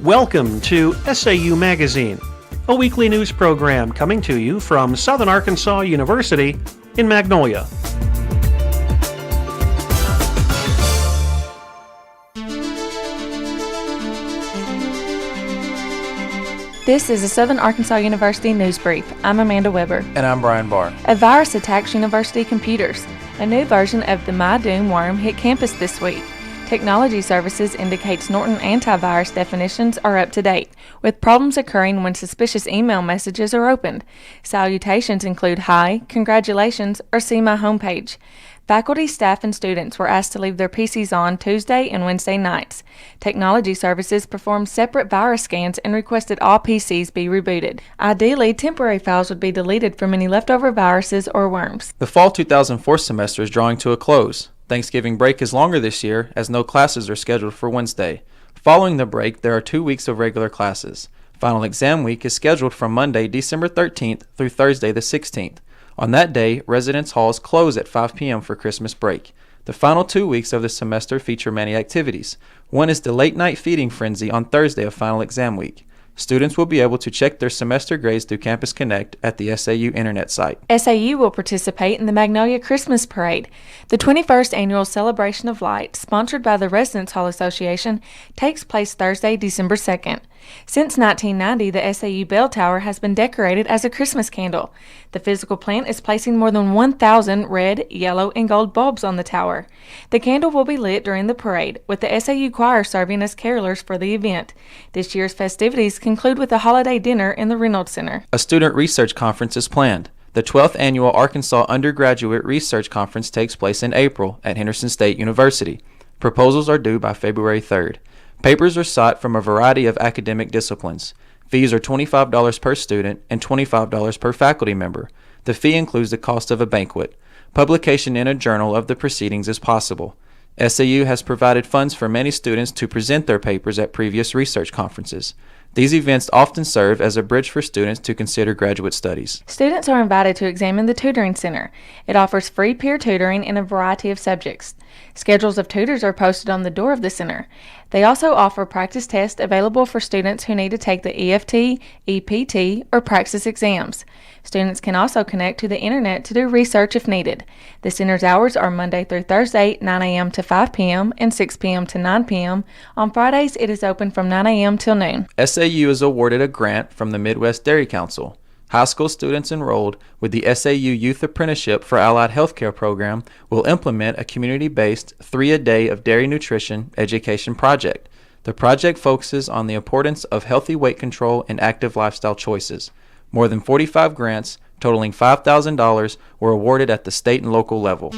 Welcome to SAU Magazine, a weekly news program coming to you from Southern Arkansas University in Magnolia. This is a Southern Arkansas University news brief. I'm Amanda Weber. And I'm Brian Barr. A virus attacks university computers. A new version of the MyDoom worm hit campus this week. Technology Services indicates Norton antivirus definitions are up to date, with problems occurring when suspicious email messages are opened. Salutations include hi, congratulations, or see my homepage. Faculty, staff, and students were asked to leave their PCs on Tuesday and Wednesday nights. Technology Services performed separate virus scans and requested all PCs be rebooted. Ideally, temporary files would be deleted from any leftover viruses or worms. The fall 2004 semester is drawing to a close. Thanksgiving break is longer this year, as no classes are scheduled for Wednesday. Following the break, there are 2 weeks of regular classes. Final exam week is scheduled from Monday, December 13th through Thursday the 16th. On that day, residence halls close at 5 p.m. for Christmas break. The final 2 weeks of the semester feature many activities. One is the late night feeding frenzy on Thursday of final exam week. Students will be able to check their semester grades through Campus Connect at the SAU internet site. SAU will participate in the Magnolia Christmas Parade. The 21st Annual Celebration of Light, sponsored by the Residence Hall Association, takes place Thursday, December 2nd. Since 1990, the SAU Bell Tower has been decorated as a Christmas candle. The physical plant is placing more than 1,000 red, yellow, and gold bulbs on the tower. The candle will be lit during the parade, with the SAU choir serving as carolers for the event. This year's festivities conclude with a holiday dinner in the Reynolds Center. A student research conference is planned. The 12th Annual Arkansas Undergraduate Research Conference takes place in April at Henderson State University. Proposals are due by February 3rd. Papers are sought from a variety of academic disciplines. Fees are $25 per student and $25 per faculty member. The fee includes the cost of a banquet. Publication in a journal of the proceedings is possible. SAU has provided funds for many students to present their papers at previous research conferences. These events often serve as a bridge for students to consider graduate studies. Students are invited to examine the Tutoring Center. It offers free peer tutoring in a variety of subjects. Schedules of tutors are posted on the door of the center. They also offer practice tests available for students who need to take the EFT, EPT, or Praxis exams. Students can also connect to the internet to do research if needed. The center's hours are Monday through Thursday, 9 a.m. to 5 p.m. and 6 p.m. to 9 p.m. On Fridays, it is open from 9 a.m. till noon. SAU is awarded a grant from the Midwest Dairy Council. High school students enrolled with the SAU Youth Apprenticeship for Allied Healthcare program will implement a community-based 3-a-day of dairy nutrition education project. The project focuses on the importance of healthy weight control and active lifestyle choices. More than 45 grants, totaling $5,000, were awarded at the state and local level.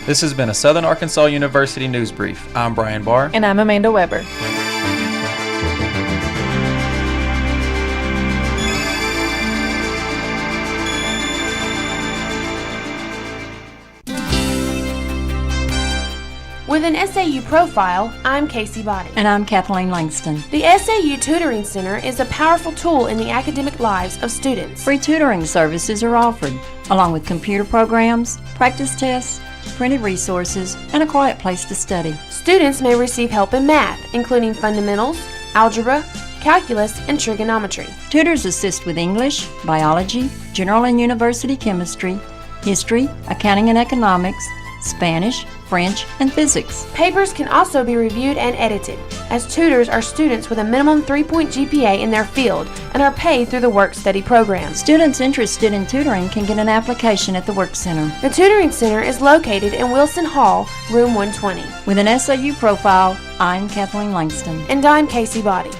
This has been a Southern Arkansas University News Brief. I'm Brian Barr. And I'm Amanda Weber. With an SAU profile, I'm Casey Boddie. And I'm Kathleen Langston. The SAU Tutoring Center is a powerful tool in the academic lives of students. Free tutoring services are offered, along with computer programs, practice tests, printed resources, and a quiet place to study. Students may receive help in math, including fundamentals, algebra, calculus, and trigonometry. Tutors assist with English, biology, general and university chemistry, history, accounting and economics, Spanish, French, and physics. Papers can also be reviewed and edited, as tutors are students with a minimum 3-point GPA in their field and are paid through the Work Study program. Students interested in tutoring can get an application at the Work Center. The Tutoring Center is located in Wilson Hall, room 120. With an SAU profile, I'm Kathleen Langston. And I'm Casey Boddie.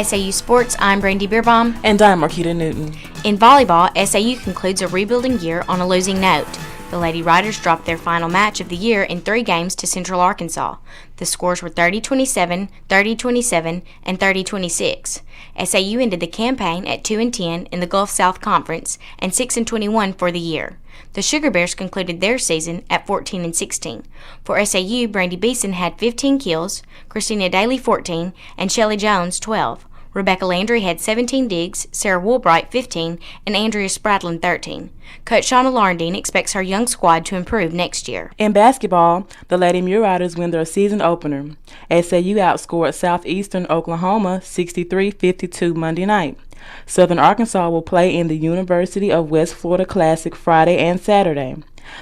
SAU Sports, I'm Brandy Bierbaum. And I'm Marquita Newton. In volleyball, SAU concludes a rebuilding year on a losing note. The Lady Riders dropped their final match of the year in 3 games to Central Arkansas. The scores were 30-27, 30-27, and 30-26. SAU ended the campaign at 2-10 in the Gulf South Conference and 6-21 for the year. The Sugar Bears concluded their season at 14-16. For SAU, Brandy Beeson had 15 kills, Christina Daly 14, and Shelley Jones 12. Rebecca Landry had 17 digs, Sarah Woolbright 15, and Andrea Spradlin 13. Coach Shauna Laurendine expects her young squad to improve next year. In basketball, the Lady Marauders win their season opener. SAU outscored Southeastern Oklahoma 63-52 Monday night. Southern Arkansas will play in the University of West Florida Classic Friday and Saturday.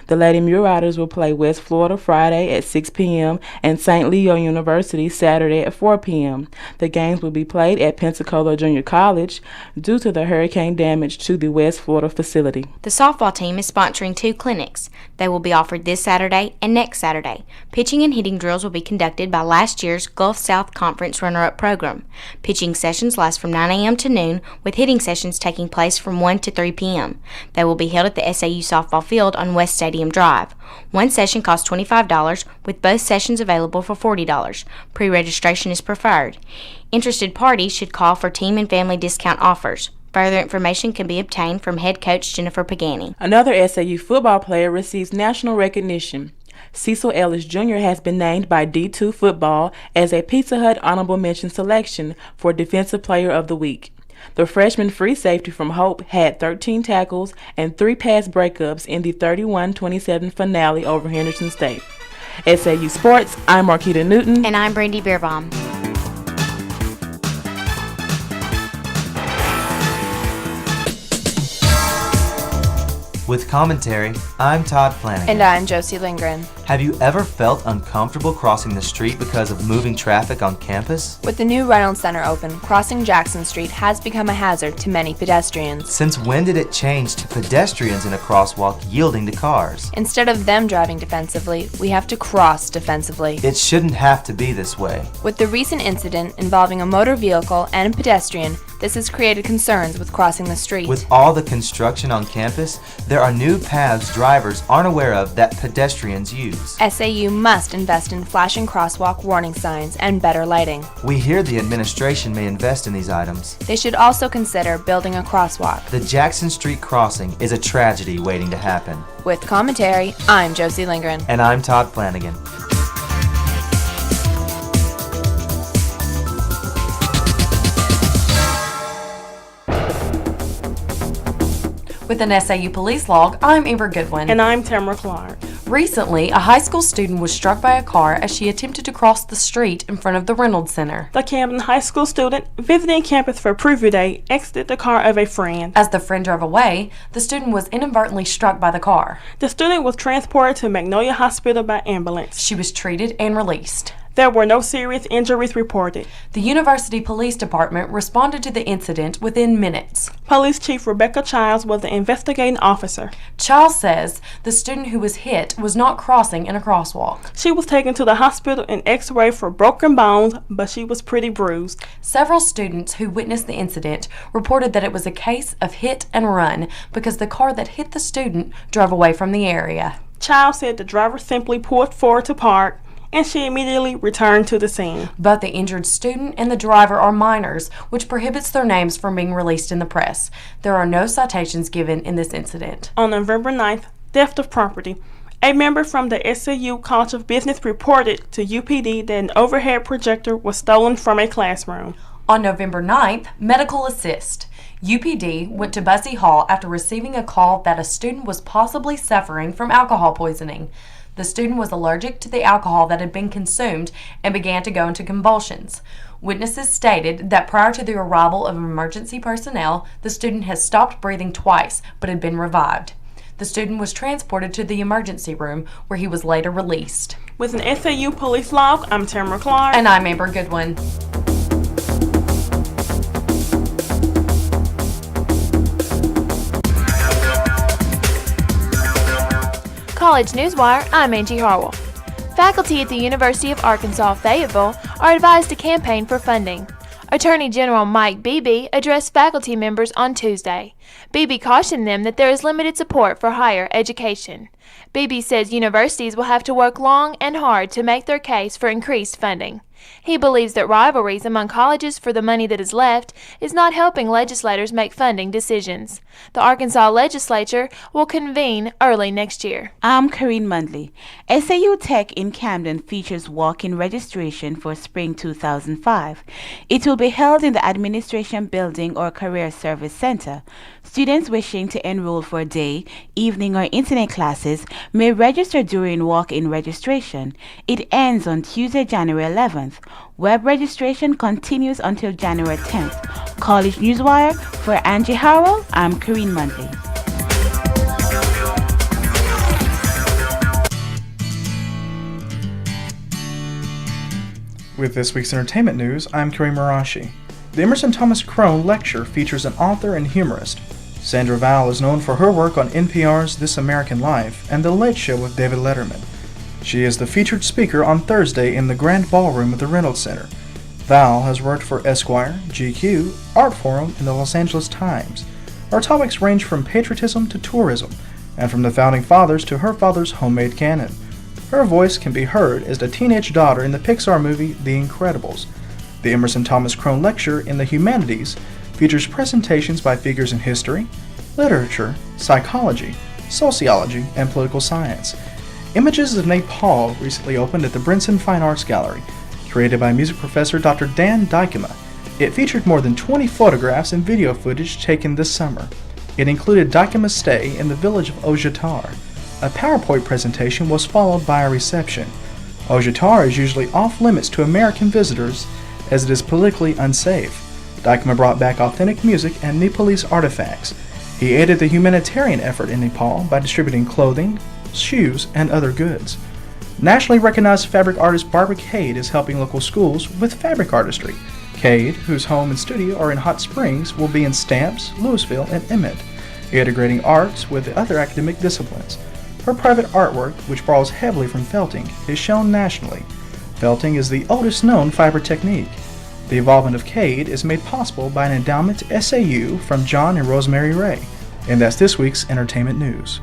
The Lady Marauders will play West Florida Friday at 6 p.m. and St. Leo University Saturday at 4 p.m. The games will be played at Pensacola Junior College due to the hurricane damage to the West Florida facility. The softball team is sponsoring 2 clinics. They will be offered this Saturday and next Saturday. Pitching and hitting drills will be conducted by last year's Gulf South Conference runner-up program. Pitching sessions last from 9 a.m. to noon, with hitting sessions taking place from 1 to 3 p.m. They will be held at the SAU softball field on West Stadium Drive. One session costs $25, with both sessions available for $40. Pre-registration is preferred. Interested parties should call for team and family discount offers. Further information can be obtained from head coach Jennifer Pagani. Another SAU football player receives national recognition. Cecil Ellis Jr. has been named by D2 Football as a Pizza Hut Honorable Mention selection for Defensive Player of the Week. The freshman free safety from Hope had 13 tackles and 3 pass breakups in the 31-27 finale over Henderson State. SAU Sports, I'm Marquita Newton. And I'm Brandy Bierbaum. With commentary, I'm Todd Flanagan. And I'm Josie Lindgrin. Have you ever felt uncomfortable crossing the street because of moving traffic on campus? With the new Reynolds Center open, crossing Jackson Street has become a hazard to many pedestrians. Since when did it change to pedestrians in a crosswalk yielding to cars? Instead of them driving defensively, we have to cross defensively. It shouldn't have to be this way. With the recent incident involving a motor vehicle and a pedestrian, this has created concerns with crossing the street. With all the construction on campus, there are new paths drivers aren't aware of that pedestrians use. SAU must invest in flashing crosswalk warning signs and better lighting. We hear the administration may invest in these items. They should also consider building a crosswalk. The Jackson Street crossing is a tragedy waiting to happen. With commentary, I'm Josie Lindgren. And I'm Todd Flanagan. With an SAU police log, I'm Amber Goodwin. And I'm Tamara Clark. Recently, a high school student was struck by a car as she attempted to cross the street in front of the Reynolds Center. The Camden High School student, visiting campus for preview day, exited the car of a friend. As the friend drove away, the student was inadvertently struck by the car. The student was transported to Magnolia Hospital by ambulance. She was treated and released. There were no serious injuries reported. The University Police Department responded to the incident within minutes. Police Chief Rebecca Childs was the investigating officer. Childs says the student who was hit was not crossing in a crosswalk. She was taken to the hospital and x-rayed for broken bones, but she was pretty bruised. Several students who witnessed the incident reported that it was a case of hit and run because the car that hit the student drove away from the area. Childs said the driver simply pulled forward to park, and she immediately returned to the scene. Both the injured student and the driver are minors, which prohibits their names from being released in the press. There are no citations given in this incident. On November 9th, theft of property. A member from the SAU College of Business reported to UPD that an overhead projector was stolen from a classroom. On November 9th, medical assist. UPD went to Bussey Hall after receiving a call that a student was possibly suffering from alcohol poisoning. The student was allergic to the alcohol that had been consumed and began to go into convulsions. Witnesses stated that prior to the arrival of emergency personnel, the student had stopped breathing twice but had been revived. The student was transported to the emergency room where he was later released. With an SAU police log, I'm Tamara Clark. And I'm Amber Goodwin. College Newswire, I'm Angie Harwell. Faculty at the University of Arkansas Fayetteville are advised to campaign for funding. Attorney General Mike Beebe addressed faculty members on Tuesday. Beebe cautioned them that there is limited support for higher education. Beebe says universities will have to work long and hard to make their case for increased funding. He believes that rivalries among colleges for the money that is left is not helping legislators make funding decisions. The Arkansas legislature will convene early next year. I'm Kharine Mundley. SAU Tech in Camden features walk-in registration for spring 2005. It will be held in the Administration Building or Career Service Center. Students wishing to enroll for day, evening, or internet classes may register during walk-in registration. It ends on Tuesday, January 11th. Web registration continues until January 10th. College Newswire for Angie Harwell, I'm Kharine Mundley. With this week's entertainment news, I'm Kerim Marashi. The Emerson Thomas Crone Lecture features an author and humorist. Sandra Val is known for her work on NPR's This American Life and The Late Show with David Letterman. She is the featured speaker on Thursday in the Grand Ballroom at the Reynolds Center. Val has worked for Esquire, GQ, Artforum, and the Los Angeles Times. Her topics range from patriotism to tourism, and from the Founding Fathers to her father's homemade cannon. Her voice can be heard as the teenage daughter in the Pixar movie The Incredibles. The Emerson Thomas Crone Lecture in the Humanities features presentations by figures in history, literature, psychology, sociology, and political science. Images of Nepal recently opened at the Brinson Fine Arts Gallery, created by music professor Dr. Dan Dykema. It featured more than 20 photographs and video footage taken this summer. It included Dykema's stay in the village of Ojtar. A PowerPoint presentation was followed by a reception. Ojtar is usually off limits to American visitors as it is politically unsafe. Dykema brought back authentic music and Nepalese artifacts. He aided the humanitarian effort in Nepal by distributing clothing, shoes, and other goods. Nationally recognized fabric artist Barbara Cade is helping local schools with fabric artistry. Cade, whose home and studio are in Hot Springs, will be in Stamps, Louisville, and Emmett, integrating arts with other academic disciplines. Her private artwork, which borrows heavily from felting, is shown nationally. Felting is the oldest known fiber technique. The involvement of Cade is made possible by an endowment to SAU from John and Rosemary Ray. And that's this week's entertainment news.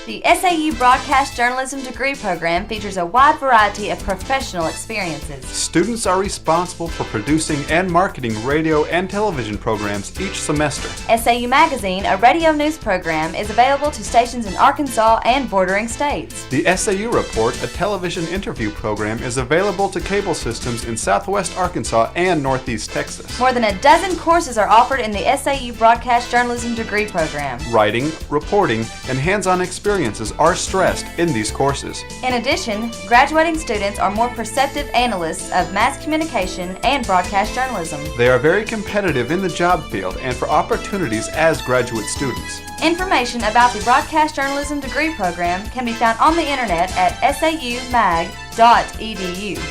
The SAU Broadcast Journalism degree program features a wide variety of professional experiences. Students are responsible for producing and marketing radio and television programs each semester. SAU Magazine, a radio news program, is available to stations in Arkansas and bordering states. The SAU Report, a television interview program, is available to cable systems in southwest Arkansas and northeast Texas. More than a dozen courses are offered in the SAU Broadcast Journalism degree program. Writing, reporting, and hands-on experiences are stressed in these courses. In addition, graduating students are more perceptive analysts of mass communication and broadcast journalism. They are very competitive in the job field and for opportunities as graduate students. Information about the Broadcast Journalism degree program can be found on the internet at saumag.edu.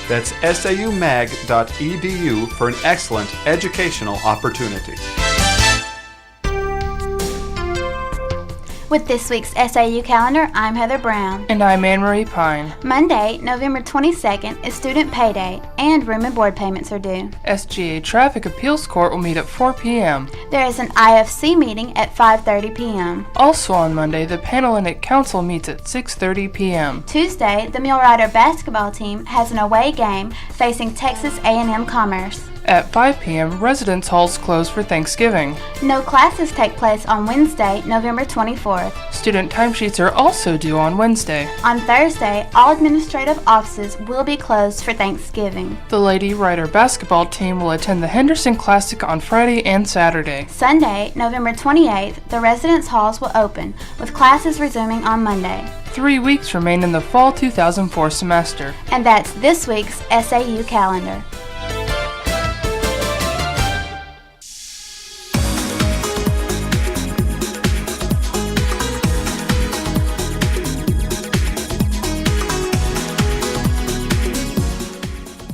That's saumag.edu for an excellent educational opportunity. With this week's SAU calendar, I'm Heather Brown. And I'm Annmarie Pine. Monday, November 22nd, is Student Pay Day, and room and board payments are due. SGA Traffic Appeals Court will meet at 4 p.m. There is an IFC meeting at 5:30 p.m. Also on Monday, the Panhellenic Council meets at 6:30 p.m. Tuesday, the Millwrighter basketball team has an away game facing Texas A&M Commerce. At 5 p.m., residence halls close for Thanksgiving. No classes take place on Wednesday, November 24th. Student timesheets are also due on Wednesday. On Thursday, all administrative offices will be closed for Thanksgiving. The Lady Rider basketball team will attend the Henderson Classic on Friday and Saturday. Sunday, November 28th, the residence halls will open, with classes resuming on Monday. 3 weeks remain in the fall 2004 semester. And that's this week's SAU calendar.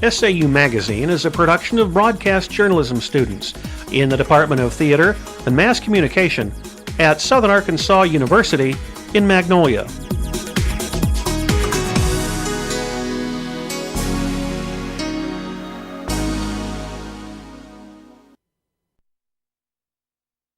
SAU Magazine is a production of broadcast journalism students in the Department of Theater and Mass Communication at Southern Arkansas University in Magnolia.